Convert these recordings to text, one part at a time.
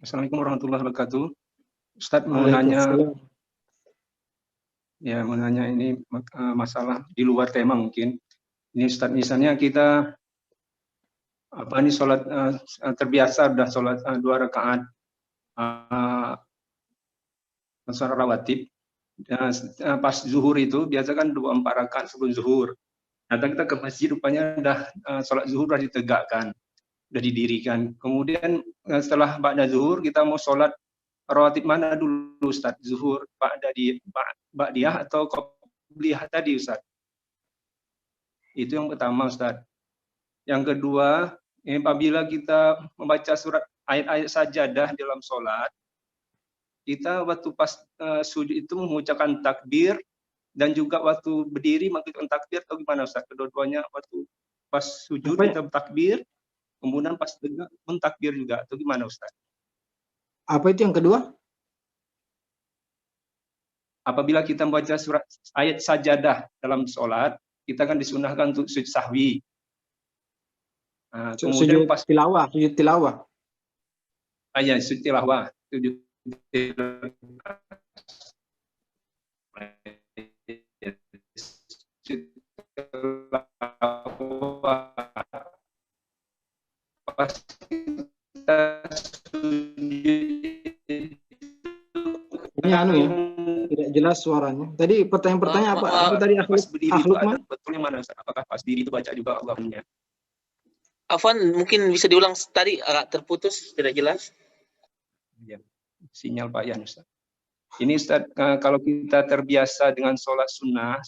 Assalamualaikum warahmatullahi wabarakatuh. Ustadz mau nanya, Waalaikumsalam. ya mau nanya ini masalah di luar tema mungkin. Ini Ustadz, misalnya kita sholat terbiasa udah sholat 2 rakaat sholat rawatib. Pas zuhur itu biasa kan 24 rakaat sebelum zuhur. Datang kita ke masjid, rupanya udah sholat zuhur udah ditegakkan, udah didirikan. Kemudian setelah ba'da zuhur kita mau sholat rawatib mana dulu Ustaz? Zuhur, ba'diyah atau qobliyah tadi Ustaz? Itu yang pertama Ustaz. Yang kedua, apabila kita membaca surat ayat-ayat sajadah dalam sholat, kita waktu pas sujud itu mengucapkan takbir, dan juga waktu berdiri mengucapkan takbir, atau gimana Ustaz? Kedua-duanya waktu pas sujud kita takbir, kemudian pas tegak mentakbir juga, atau gimana Ustaz? Apa itu yang kedua? Apabila kita membaca surat ayat sajadah dalam sholat, kita kan disunahkan untuk sujud sahwi. Kemudian sujud tilawah, sujud tilawah. Ya, sujud tilawah. Ini ya, tidak jelas suaranya. Tadi pertanyaan apa tadi pas berdiri itu ada betulnya mana Ustaz? Apakah pas berdiri itu baca juga Allahumma? Afwan, mungkin bisa diulang tadi, agak terputus, tidak jelas. Ya, sinyal Pak Yan Ustaz. Ini Ustaz, kalau kita terbiasa dengan sholat sunnah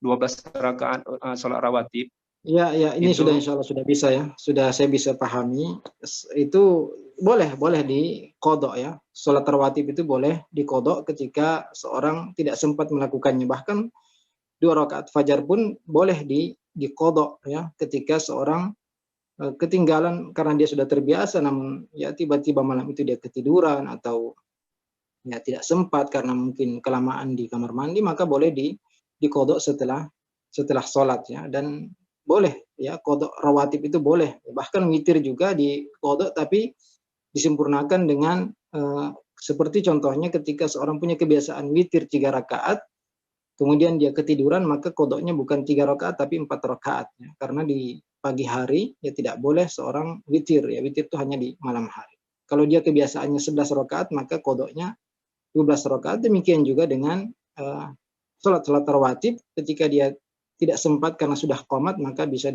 12 rakaat sholat rawatib. Ya, ini sudah insya Allah sudah bisa ya. Sudah saya bisa pahami. Itu boleh dikodok ya. Sholat rawatib itu boleh dikodok ketika seorang tidak sempat melakukannya. Bahkan 2 rakaat fajar pun boleh dikodok ya, ketika seorang ketinggalan karena dia sudah terbiasa, namun ya tiba-tiba malam itu dia ketiduran atau ya tidak sempat karena mungkin kelamaan di kamar mandi, maka boleh dikodok setelah sholat ya. Dan boleh ya, kodok rawatib itu boleh, bahkan witir juga dikodok, tapi disempurnakan dengan seperti contohnya ketika seorang punya kebiasaan witir 3 rakaat, kemudian dia ketiduran, maka kodoknya bukan 3 rakaat tapi 4 rakaat ya. Karena di pagi hari ya tidak boleh seorang witir ya, witir itu hanya di malam hari. Kalau dia kebiasaannya 11 rakaat, maka kodoknya 12 rakaat. Demikian juga dengan sholat rawatib, ketika dia tidak sempat karena sudah qomat, maka bisa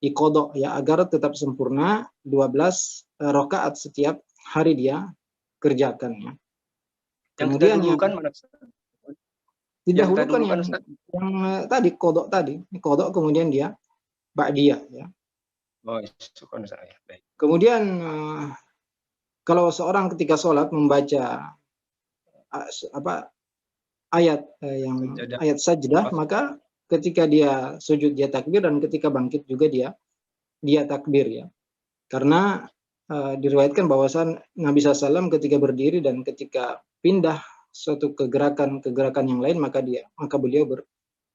dikodok ya, agar tetap sempurna 12 rakaat setiap hari dia kerjakan ya. Kemudian yang didahulukan yang tadi kodok tadi, kodok kemudian dia ba'diyah ya. Oh, syukur saya. Baik. Kemudian kalau seorang ketika sholat membaca ayat ayat sajdah, maka ketika dia sujud dia takbir, dan ketika bangkit juga dia takbir ya. Karena diriwayatkan bahwasan Nabi SAW ketika berdiri dan ketika pindah suatu kegerakan yang lain, maka beliau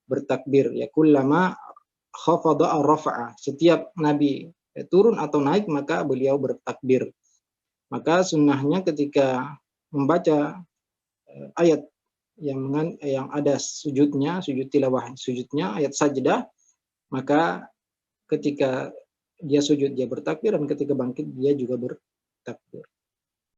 bertakbir ya. Kullama khafada aw rafa'a, setiap Nabi turun atau naik maka beliau bertakbir. Maka sunnahnya ketika membaca ayat yang ada sujudnya, sujud tilawah, sujudnya ayat sajdah, maka ketika dia sujud dia bertakbir, dan ketika bangkit dia juga bertakbir.